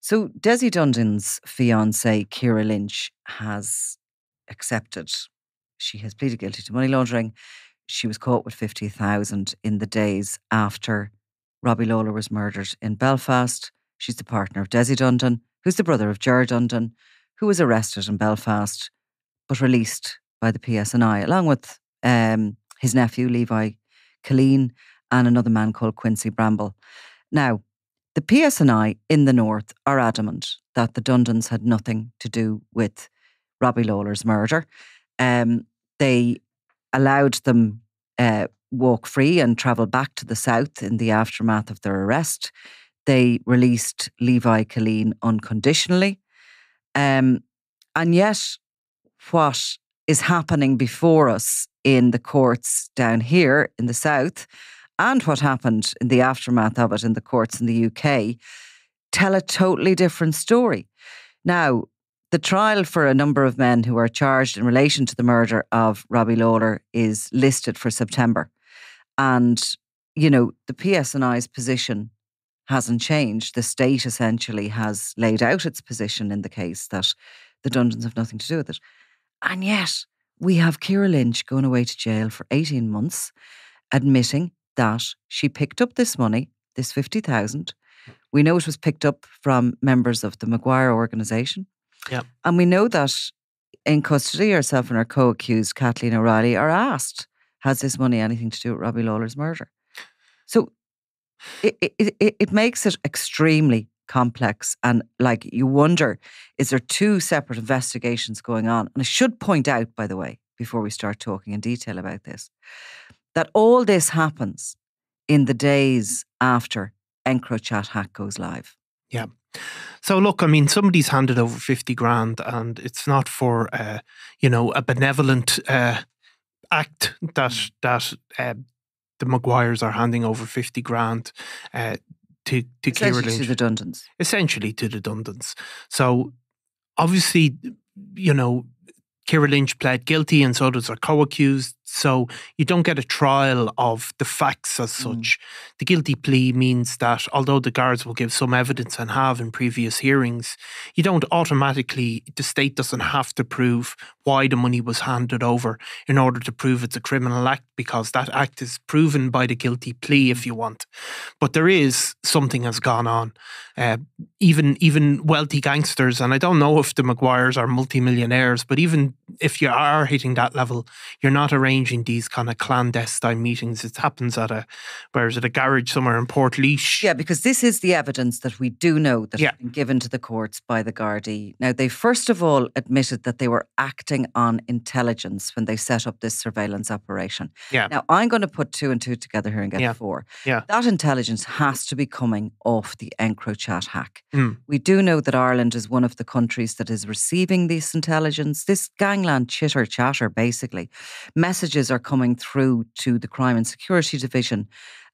So Desi Dundon's fiancée, Ciara Lynch, has accepted. She has pleaded guilty to money laundering. She was caught with 50,000 in the days after Robbie Lawlor was murdered in Belfast. She's the partner of Desi Dundon, who's the brother of Ciara Dundon, who was arrested in Belfast but released by the PSNI, along with his nephew, Levi Colleen, and another man called Quincy Bramble. Now, the PSNI in the north are adamant that the Dundons had nothing to do with Robbie Lawlor's murder. They allowed them walk free and travel back to the south in the aftermath of their arrest. They released Levi Colleen unconditionally. And yet, what is happening before us in the courts down here in the south, and what happened in the aftermath of it in the courts in the UK, tell a totally different story. Now, the trial for a number of men who are charged in relation to the murder of Robbie Lawlor is listed for September. And, you know, the PSNI's position hasn't changed. The state essentially has laid out its position in the case that the Dundons have nothing to do with it. And yet, we have Ciara Lynch going away to jail for 18 months, admitting that she picked up this money, this 50,000. We know it was picked up from members of the Maguire organisation. Yeah. And we know that in custody, herself and her co-accused, Kathleen O'Reilly, are asked, has this money anything to do with Robbie Lawlor's murder? So it makes it extremely complex. And like, you wonder, is there two separate investigations going on? And I should point out, by the way, before we start talking in detail about this, that all this happens in the days after EncroChat hack goes live. Yeah. So look, I mean, somebody's handed over 50 grand and it's not for, a benevolent act that the Maguires are handing over 50 grand to Ciara Lynch. To the Dundons. Essentially to the Dundons. So obviously, Ciara Lynch pled guilty and so does her co-accused. So you don't get a trial of the facts as such. The guilty plea means that although the guards will give some evidence and have in previous hearings, you don't automatically, the state doesn't have to prove why the money was handed over in order to prove it's a criminal act, because that act is proven by the guilty plea if you want. But there is something has gone on. Even wealthy gangsters, and I don't know if the Maguires are multimillionaires, but even if you are hitting that level, you're not arranging these kind of clandestine meetings. It happens at a garage somewhere in Portlaoise. Yeah, because this is the evidence that we do know that has been given to the courts by the Gardaí. Now, they first of all admitted that they were acting on intelligence when they set up this surveillance operation. Yeah. Now, I'm going to put two and two together here and get four. Yeah. That intelligence has to be coming off the EncroChat hack. We do know that Ireland is one of the countries that is receiving this intelligence, this gangland chitter-chatter, basically. Messages are coming through to the Crime and Security Division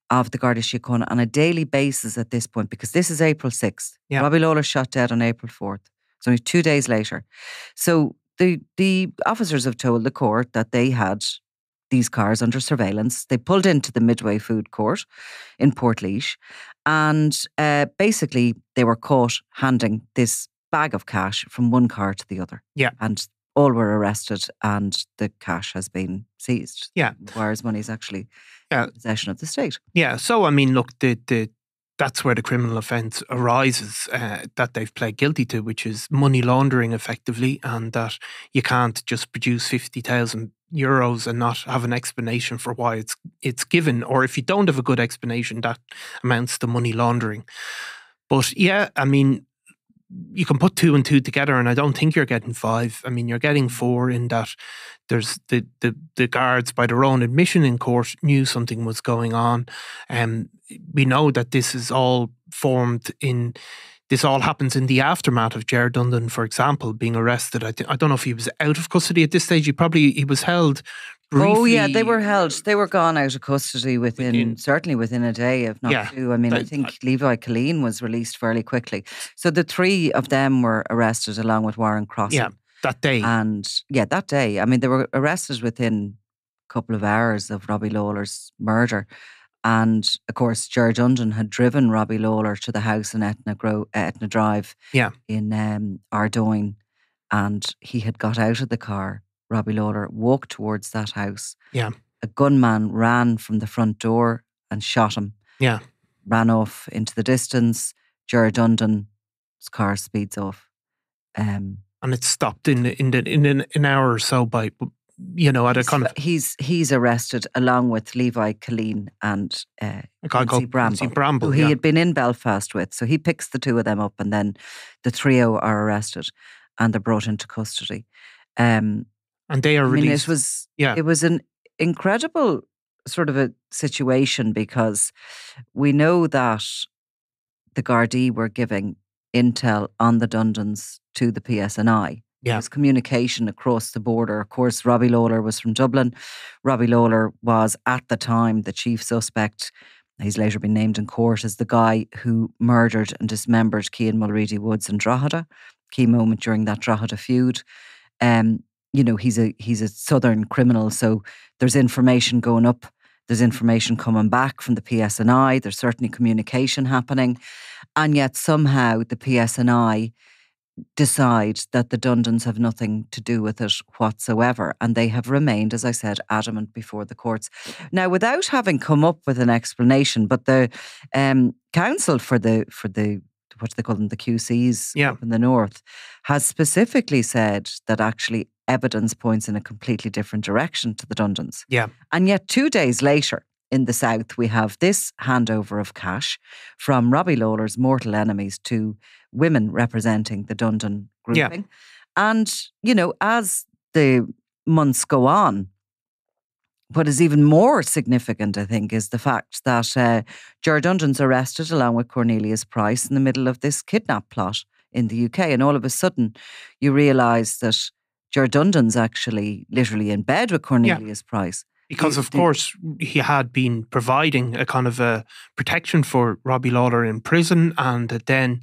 of the Garda Síochána on a daily basis at this point, because this is April 6th. Yeah. Robbie Lawlor shot dead on April 4th. It's only 2 days later. So the officers have told the court that they had these cars under surveillance. They pulled into the Midway Food Court in Portlaoise, and basically they were caught handing this bag of cash from one car to the other. Yeah. And all were arrested and the cash has been seized. Yeah. Maguire's money is actually in possession of the state. Yeah. So, I mean, look, that's where the criminal offence arises that they've pled guilty to, which is money laundering effectively, and that you can't just produce 50,000 euros and not have an explanation for why it's given. Or if you don't have a good explanation, that amounts to money laundering. But yeah, I mean, you can put two and two together and I don't think you're getting five. I mean, you're getting four in that there's the guards, by their own admission in court, knew something was going on. We know that this is all this all happens in the aftermath of Ciara Dundon, for example, being arrested. I don't know if he was out of custody at this stage. He was held briefly. Oh yeah, they were held. They were gone out of custody certainly within a day, if not two. I mean, I think Levi Colleen was released fairly quickly. So the three of them were arrested along with Warren Crossing. Yeah, that day. And that day. I mean, they were arrested within a couple of hours of Robbie Lawlor's murder. And of course, Ger Dundon had driven Robbie Lawlor to the house in Etna Drive in Ardoyne, and he had got out of the car. Robbie Lawlor walked towards that house. Yeah. A gunman ran from the front door and shot him. Yeah. Ran off into the distance. Ger Dundon's car speeds off. And it stopped in an hour or so by, at a kind of... He's arrested along with Levi Colleen and a guy called Bramble, who he had been in Belfast with. So he picks the two of them up, and then the trio are arrested and they're brought into custody. And they are released. It was an incredible sort of a situation, because we know that the Gardaí were giving intel on the Dundons to the PSNI. There was communication across the border. Of course, Robbie Lawlor was from Dublin. Robbie Lawlor was, at the time, the chief suspect. He's later been named in court as the guy who murdered and dismembered Cian Mulready Woods in Drogheda. Key moment during that Drogheda feud. He's a southern criminal, so there's information going up. There's information coming back from the PSNI. There's certainly communication happening. And yet somehow the PSNI decide that the Dundons have nothing to do with it whatsoever. And they have remained, as I said, adamant before the courts. Now, without having come up with an explanation, but the counsel for the what do they call them, the QCs up in the north, has specifically said that actually evidence points in a completely different direction to the Dundons. Yeah. And yet 2 days later, in the south, we have this handover of cash from Robbie Lawlor's mortal enemies to women representing the Dundon grouping. Yeah. And, as the months go on, what is even more significant, I think, is the fact that Ger Dundon's arrested along with Cornelius Price in the middle of this kidnap plot in the UK. And all of a sudden, you realise that Ger Dundon's actually literally in bed with Cornelius Price. Because, of course, he had been providing a kind of a protection for Robbie Lawlor in prison, and had then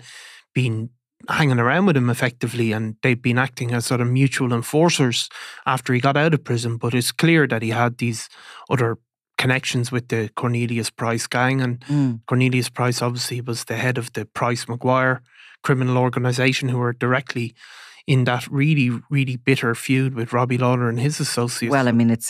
been hanging around with him effectively, and they'd been acting as sort of mutual enforcers after he got out of prison. But it's clear that he had these other connections with the Cornelius Price gang, and Cornelius Price obviously was the head of the Price Maguire criminal organisation, who were directly in that really, really bitter feud with Robbie Lawlor and his associates. Well, I mean, it's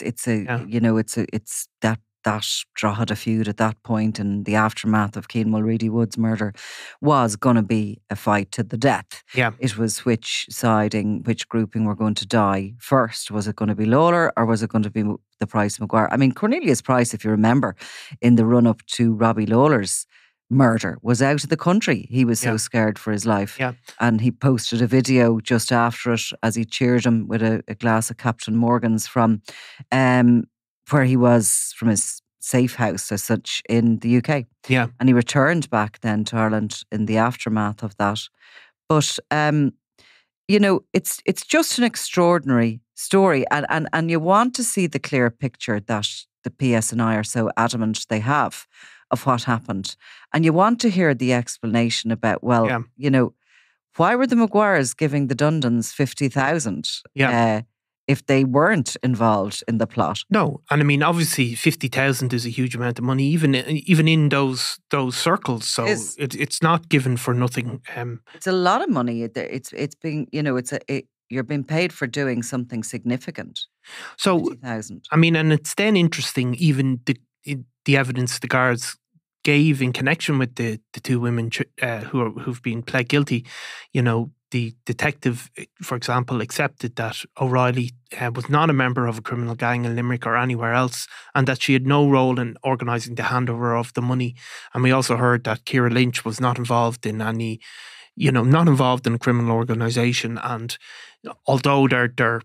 that Drogheda feud at that point, and the aftermath of Cian Mulready Wood's murder was going to be a fight to the death. Yeah. It was which grouping were going to die first. Was it going to be Lawlor, or was it going to be the Price Maguire? I mean, Cornelius Price, if you remember, in the run-up to Robbie Lawlor's murder, was out of the country. He was so scared for his life. Yeah. And he posted a video just after it as he cheered him with a glass of Captain Morgan's from where he was, from his safe house as such in the UK. Yeah. And he returned back then to Ireland in the aftermath of that. But it's just an extraordinary story, and you want to see the clear picture that the PSNI are so adamant they have of what happened. And you want to hear the explanation about, why were the Maguires giving the Dundons 50,000 if they weren't involved in the plot? No, and I mean, obviously 50,000 is a huge amount of money, even in those circles. So it's not given for nothing. It's a lot of money. It's being, you're being paid for doing something significant. So 50,000. I mean, and it's then interesting, even the evidence the guards gave in connection with the two women who've been pled guilty. The detective, for example, accepted that O'Reilly was not a member of a criminal gang in Limerick or anywhere else, and that she had no role in organising the handover of the money. And we also heard that Ciara Lynch was not involved in any, not involved in a criminal organisation. And although they're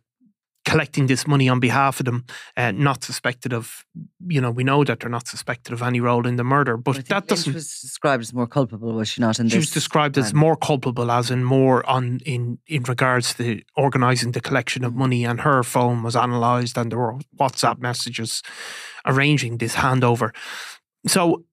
collecting this money on behalf of them, not suspected of, we know that they're not suspected of any role in the murder. But that doesn't... She was described as more culpable, was she not? She was described as more culpable, as in more in regards to organising the collection of money, and her phone was analysed and there were WhatsApp messages arranging this handover. So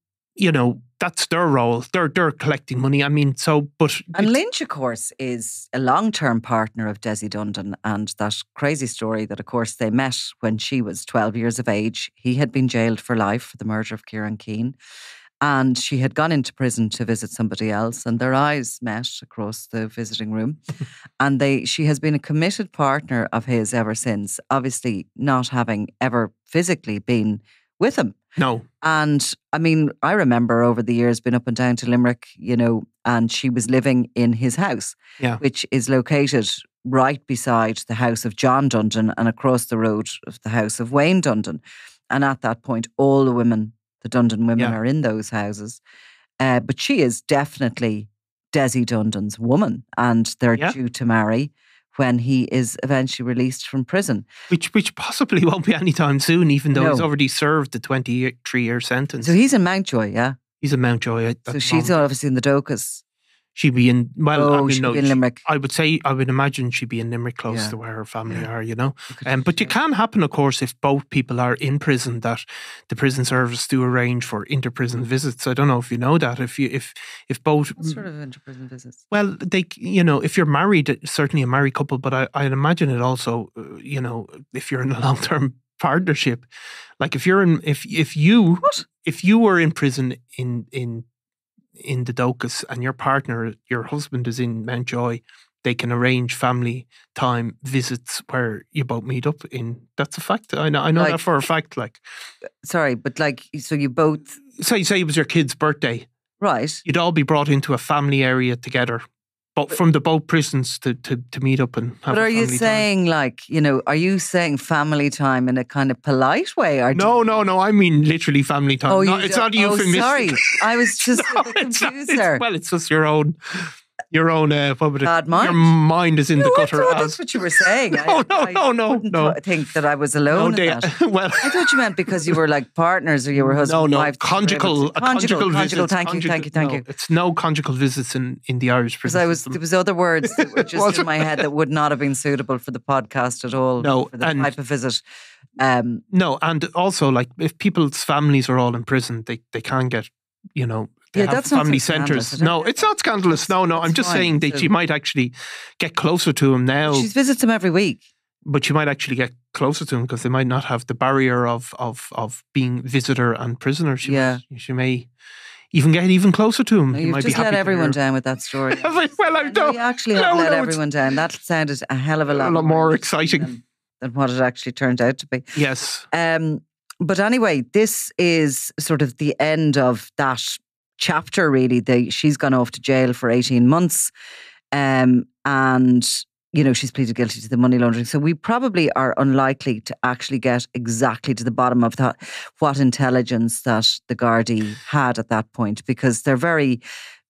that's their role. They're collecting money. I mean, And Lynch, of course, is a long-term partner of Desi Dundon, and that crazy story that, of course, they met when she was 12 years of age. He had been jailed for life for the murder of Kieran Keane, and she had gone into prison to visit somebody else, and their eyes met across the visiting room. And she has been a committed partner of his ever since, obviously not having ever physically been with him. No. And I mean, I remember over the years being up and down to Limerick, and she was living in his house, which is located right beside the house of John Dundon and across the road of the house of Wayne Dundon. And at that point, all the Dundon women are in those houses. But she is definitely Desi Dundon's woman, and they're due to marry when he is eventually released from prison. Which possibly won't be anytime soon, even though he's already served the 23-year sentence. So he's in Mountjoy, yeah? He's in Mountjoy. So she's obviously in the Docas. She'd be in, she'd be in Limerick. I would imagine she'd be in Limerick, close to where her family are, But it can happen, of course, if both people are in prison, that the prison service do arrange for inter-prison visits. I don't know if you know that. If both... What sort of inter-prison visits? Well, if you're married, certainly a married couple, but I'd imagine it also, if you're in a long-term partnership, like if you're in, if you were in prison in the Docas and your husband is in Mountjoy, they can arrange family time visits where you both meet up in. That's a fact. I know that for a fact. Sorry, but so you both... Say it was your kid's birthday. Right. You'd all be brought into a family area together, but from the both prisons to meet up and have. But are you saying are you saying family time in a kind of polite way? No. I mean literally family time. It's not euphemistic. Sorry, I was just a bit confused there. Well, it's just your own. Bad mind. Your mind is in the gutter. That's what you were saying. No. I think that I was alone in that. Well, I thought you meant because you were like partners or you were husband and wife. Conjugal visits. Thank you. It's no conjugal visits in the Irish prison. Because there was other words that were just in my head that would not have been suitable for the podcast at all. No, for the type of visit. No, and also if people's families are all in prison, they can get They have family centres. No, it's not scandalous. No, I'm just saying that you might actually get closer to him now. She visits him every week. But you might actually get closer to him because they might not have the barrier of being visitor and prisoner. She may even get even closer to him. No, you've just let everyone down with that story. Well, I don't. You actually have let everyone down. That sounded a hell of a lot more exciting than what it actually turned out to be. Yes. But anyway, this is sort of the end of that chapter, really. She's gone off to jail for 18 months and she's pleaded guilty to the money laundering, so we probably are unlikely to actually get exactly to the bottom of that, what intelligence that the Gardaí had at that point, because they're very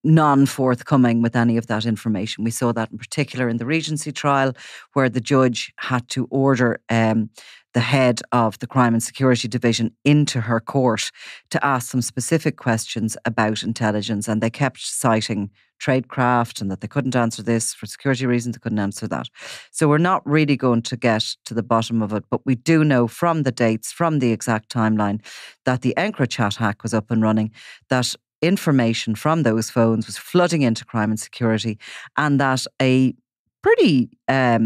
non-forthcoming with any of that information. We saw that in particular in the Regency trial, where the judge had to order the head of the Crime and Security Division into her court to ask some specific questions about intelligence, and they kept citing tradecraft and that they couldn't answer this for security reasons, they couldn't answer that. So we're not really going to get to the bottom of it, but we do know from the dates, from the exact timeline, that the EncroChat hack was up and running, that information from those phones was flooding into crime and security, and that a pretty a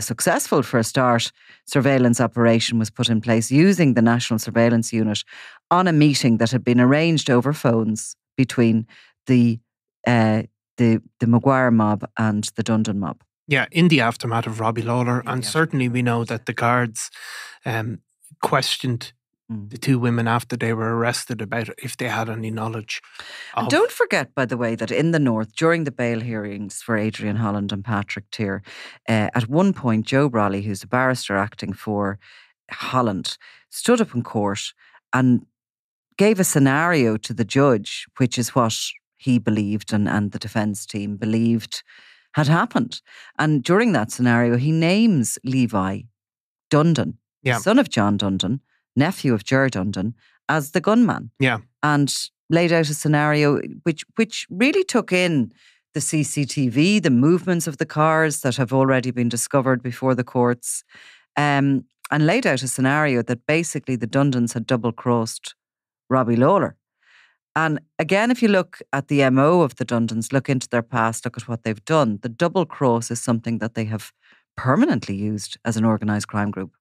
successful, for a start, surveillance operation was put in place using the National Surveillance Unit on a meeting that had been arranged over phones between the Maguire mob and the Dundon mob. Yeah, in the aftermath of Robbie Lawlor, and certainly we know that the guards questioned the two women after they were arrested about if they had any knowledge. And don't forget, by the way, that in the North, during the bail hearings for Adrian Holland and Patrick Tier, at one point, Joe Brolly, who's a barrister acting for Holland, stood up in court and gave a scenario to the judge, which is what he believed and the defence team believed had happened. And during that scenario, he names Levi Dundon, son of John Dundon, nephew of Ger Dundon, as the gunman. Yeah. And laid out a scenario which really took in the CCTV, the movements of the cars that have already been discovered before the courts, and laid out a scenario that basically the Dundons had double-crossed Robbie Lawlor. And again, if you look at the MO of the Dundons, look into their past, look at what they've done, the double cross is something that they have permanently used as an organised crime group.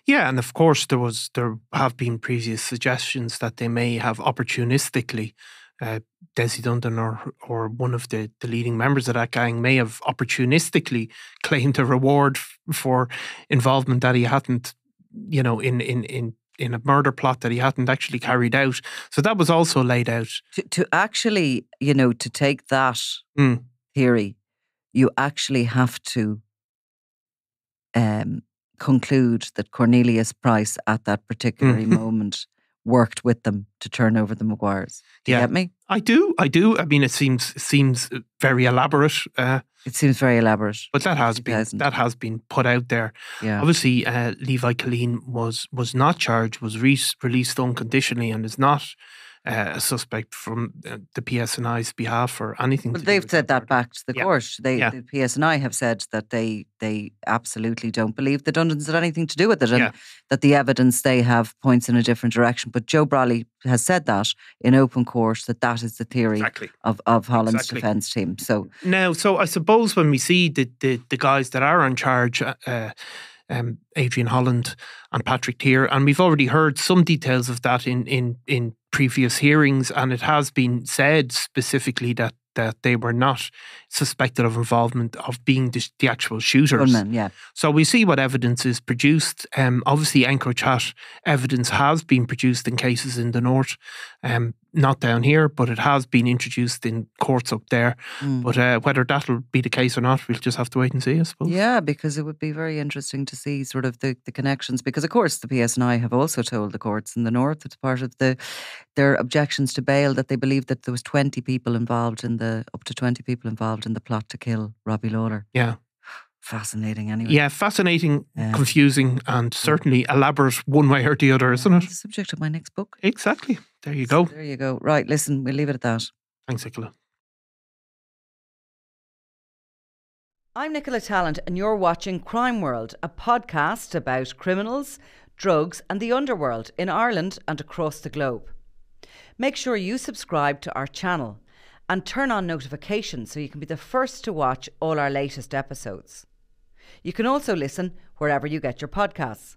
Yeah, and of course there have been previous suggestions that they may have opportunistically, Desi Dundon or one of the leading members of that gang may have opportunistically claimed a reward for involvement that he hadn't, in a murder plot that he hadn't actually carried out. So that was also laid out. To actually, to take that theory, you actually have to conclude that Cornelius Price at that particular moment worked with them to turn over the Maguires. Do you get me? I do. I mean, it seems very elaborate. It seems very elaborate. But that has been put out there. Yeah. Obviously, Levi Killeen was not charged, was released unconditionally, and is not a suspect from the PSNI's behalf or anything. Well, they've said that back to the court. The PSNI have said that they absolutely don't believe the Dundons had anything to do with it, and that the evidence they have points in a different direction. But Joe Brolly has said that in open court, that is the theory of Holland's defence team. So I suppose when we see the guys that are on charge, Adrian Holland and Patrick Tier, and we've already heard some details of that in previous hearings, and it has been said specifically that they were not suspected of involvement of being the actual shooters. Gunmen, So we see what evidence is produced. Obviously, EncroChat evidence has been produced in cases in the north, not down here, but it has been introduced in courts up there. But whether that'll be the case or not, we'll just have to wait and see, I suppose. Yeah, because it would be very interesting to see sort of the connections, because of course the PSNI have also told the courts in the north, it's part of their objections to bail, that they believe that there was up to 20 people involved in the plot to kill Robbie Lawlor. Yeah. Fascinating anyway. Yeah, fascinating, confusing, and certainly elaborate one way or the other, isn't it? It's the subject of my next book. Exactly. There you go. There you go. Right, listen, we'll leave it at that. Thanks, Nicola. I'm Nicola Tallant, and you're watching Crime World, a podcast about criminals, drugs, and the underworld in Ireland and across the globe. Make sure you subscribe to our channel and turn on notifications so you can be the first to watch all our latest episodes. You can also listen wherever you get your podcasts.